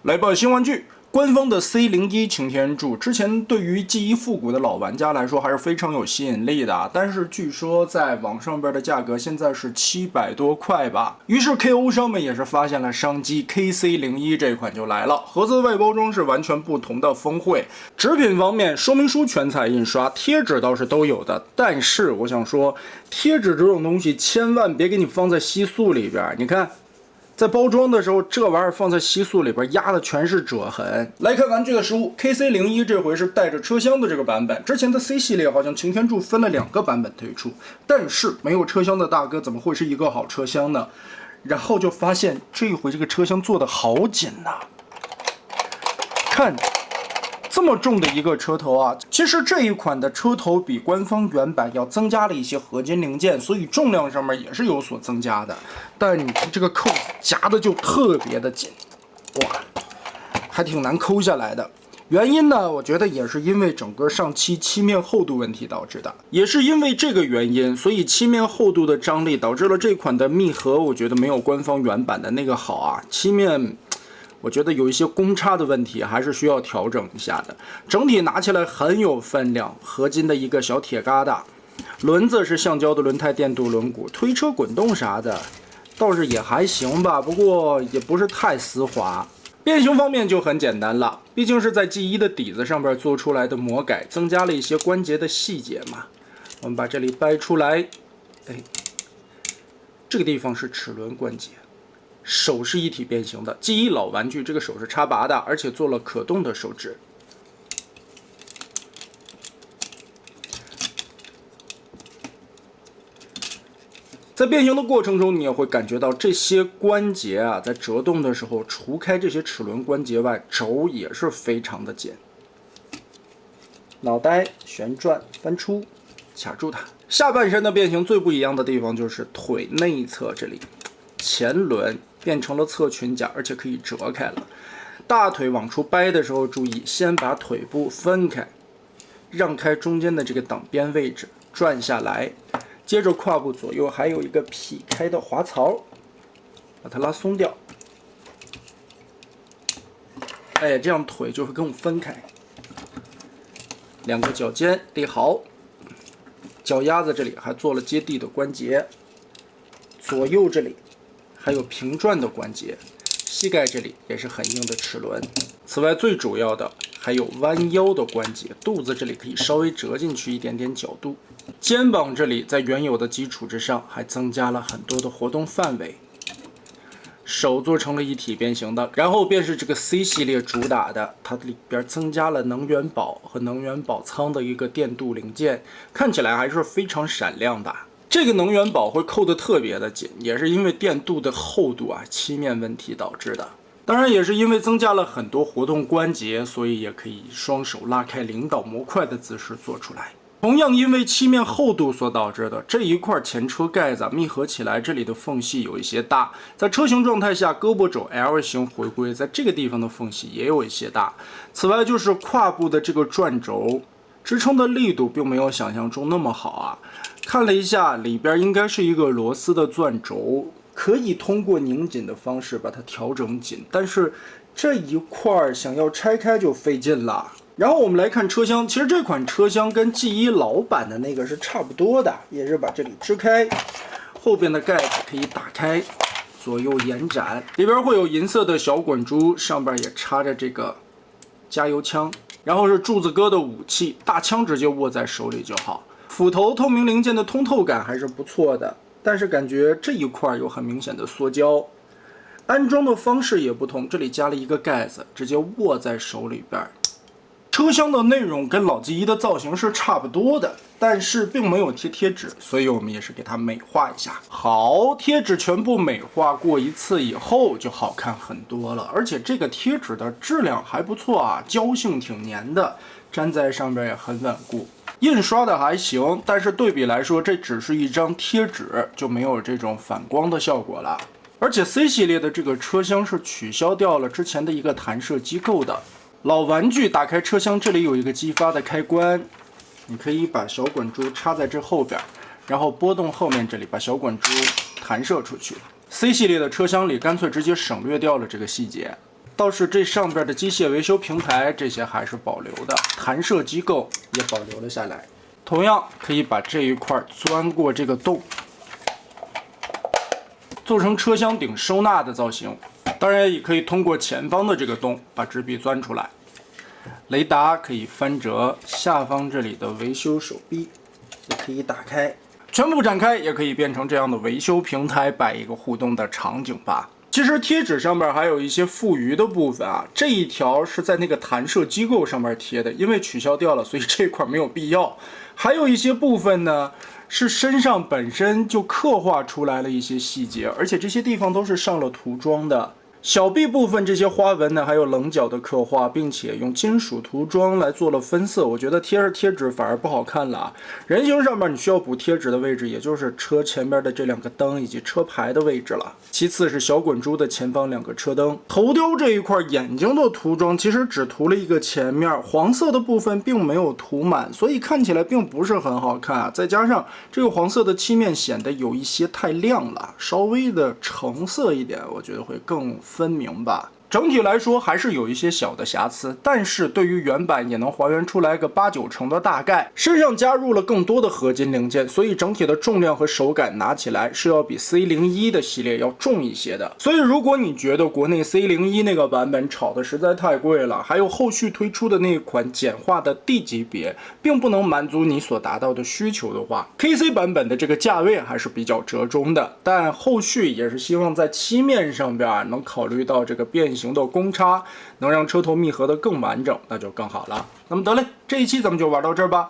来吧，新玩具。官方的 C01擎天柱之前对于记忆复古的老玩家来说还是非常有吸引力的，但是据说在网上边的价格现在是700多块吧。于是 KO 上面也是发现了商机 ，KC01这款就来了。盒子外包装是完全不同的峰会，纸品方面说明书全彩印刷，贴纸倒是都有的。但是我想说，贴纸这种东西千万别给你放在吸塑里边，你看。在包装的时候，这玩意儿放在吸塑里边压的全是褶痕。来看玩具的实物 ，KC01这回是带着车厢的这个版本。之前的 C 系列好像擎天柱分了2个版本推出，但是没有车厢的大哥怎么会是一个好车厢呢？然后就发现这一回这个车厢做的好紧呐、看。这么重的一个车头啊，其实这一款的车头比官方原版要增加了一些合金零件，所以重量上面也是有所增加的。但你看这个扣子夹的就特别的紧，哇，还挺难抠下来的。原因呢，我觉得也是因为整个上漆漆面厚度问题导致的，也是因为这个原因，所以漆面厚度的张力导致了这款的密合，我觉得没有官方原版的那个好啊，漆面。我觉得有一些公差的问题还是需要调整一下的。整体拿起来很有分量，合金的一个小铁疙瘩，轮子是橡胶的轮胎电镀轮毂，推车滚动啥的倒是也还行吧，不过也不是太丝滑。变形方面就很简单了，毕竟是在 G1 的底子上边做出来的魔改，增加了一些关节的细节嘛。我们把这里掰出来，哎，这个地方是齿轮关节。手是一体变形的 ，G1 老玩具这个手是插拔的，而且做了可动的手指。在变形的过程中，你也会感觉到这些关节啊，在折动的时候，除开这些齿轮关节外，轴也是非常的紧。脑袋旋转翻出，卡住它。下半身的变形最不一样的地方就是腿内侧这里，前轮。变成了侧裙甲，而且可以折开了。大腿往出掰的时候，注意先把腿部分开，让开中间的这个挡边位置，转下来。接着胯部左右还有一个劈开的滑槽，把它拉松掉。哎，这样腿就会跟我分开。2个脚尖立好，脚丫子这里还做了接地的关节，左右这里。还有平转的关节，膝盖这里也是很硬的齿轮。此外，最主要的还有弯腰的关节，肚子这里可以稍微折进去一点点角度。肩膀这里在原有的基础之上，还增加了很多的活动范围。手做成了一体变形的，然后便是这个 C 系列主打的，它里边增加了能源宝和能源宝仓的一个电镀零件，看起来还是非常闪亮的。这个能源宝会扣得特别的紧，也是因为电镀的厚度啊，漆面问题导致的。当然也是因为增加了很多活动关节，所以也可以双手拉开领导模块的姿势做出来。同样因为漆面厚度所导致的这一块前车盖子密合起来，这里的缝隙有一些大。在车型状态下，胳膊肘 L 型回归，在这个地方的缝隙也有一些大。此外就是胯部的这个转轴。支撑的力度并没有想象中那么好啊，看了一下，里边应该是一个螺丝的钻轴，可以通过拧紧的方式把它调整紧，但是这一块想要拆开就费劲了。然后我们来看车厢，其实这款车厢跟 G1 老版的那个是差不多的，也是把这里支开，后边的盖子可以打开，左右延展，里边会有银色的小滚珠，上边也插着这个加油枪。然后是柱子哥的武器，大枪直接握在手里就好。斧头透明零件的通透感还是不错的，但是感觉这一块有很明显的缩胶。安装的方式也不同，这里加了一个盖子，直接握在手里边。车厢的内容跟老 G1 的造型是差不多的，但是并没有贴贴纸，所以我们也是给它美化一下。好，贴纸全部美化过一次以后就好看很多了，而且这个贴纸的质量还不错啊，胶性挺粘的，粘在上边也很稳固。印刷的还行，但是对比来说，这只是一张贴纸，就没有这种反光的效果了。而且 C 系列的这个车厢是取消掉了之前的一个弹射机构的。老玩具打开车厢，这里有一个激发的开关，你可以把小滚珠插在这后边，然后拨动后面这里，把小滚珠弹射出去。C 系列的车厢里干脆直接省略掉了这个细节。倒是这上边的机械维修平台这些还是保留的，弹射机构也保留了下来。同样可以把这一块钻过这个洞，做成车厢顶收纳的造型。当然也可以通过前方的这个洞把支臂钻出来。雷达可以翻折，下方这里的维修手臂也可以打开，全部展开也可以变成这样的维修平台，摆一个互动的场景吧。其实贴纸上面还有一些富余的部分啊，这一条是在那个弹射机构上面贴的，因为取消掉了，所以这块没有必要。还有一些部分呢，是身上本身就刻画出来了一些细节，而且这些地方都是上了涂装的。小臂部分这些花纹呢，还有棱角的刻画，并且用金属涂装来做了分色，我觉得贴上贴纸反而不好看了啊。人形上面你需要补贴纸的位置，也就是车前边的这两个灯以及车牌的位置了。其次是小滚珠的前方两个车灯。头雕这一块眼睛的涂装其实只涂了一个前面，黄色的部分并没有涂满，所以看起来并不是很好看啊。再加上这个黄色的漆面显得有一些太亮了，稍微的橙色一点，我觉得会更分明吧。整体来说还是有一些小的瑕疵，但是对于原版也能还原出来个8、9成的大概。身上加入了更多的合金零件，所以整体的重量和手感拿起来是要比 C01 的系列要重一些的。所以如果你觉得国内 C01 那个版本炒的实在太贵了，还有后续推出的那款简化的 D 级别并不能满足你所达到的需求的话， KC 版本的这个价位还是比较折中的。但后续也是希望在漆面上边能考虑到这个变形的公差，能让车头密合的更完整，那就更好了。那么得嘞，这一期咱们就玩到这儿吧。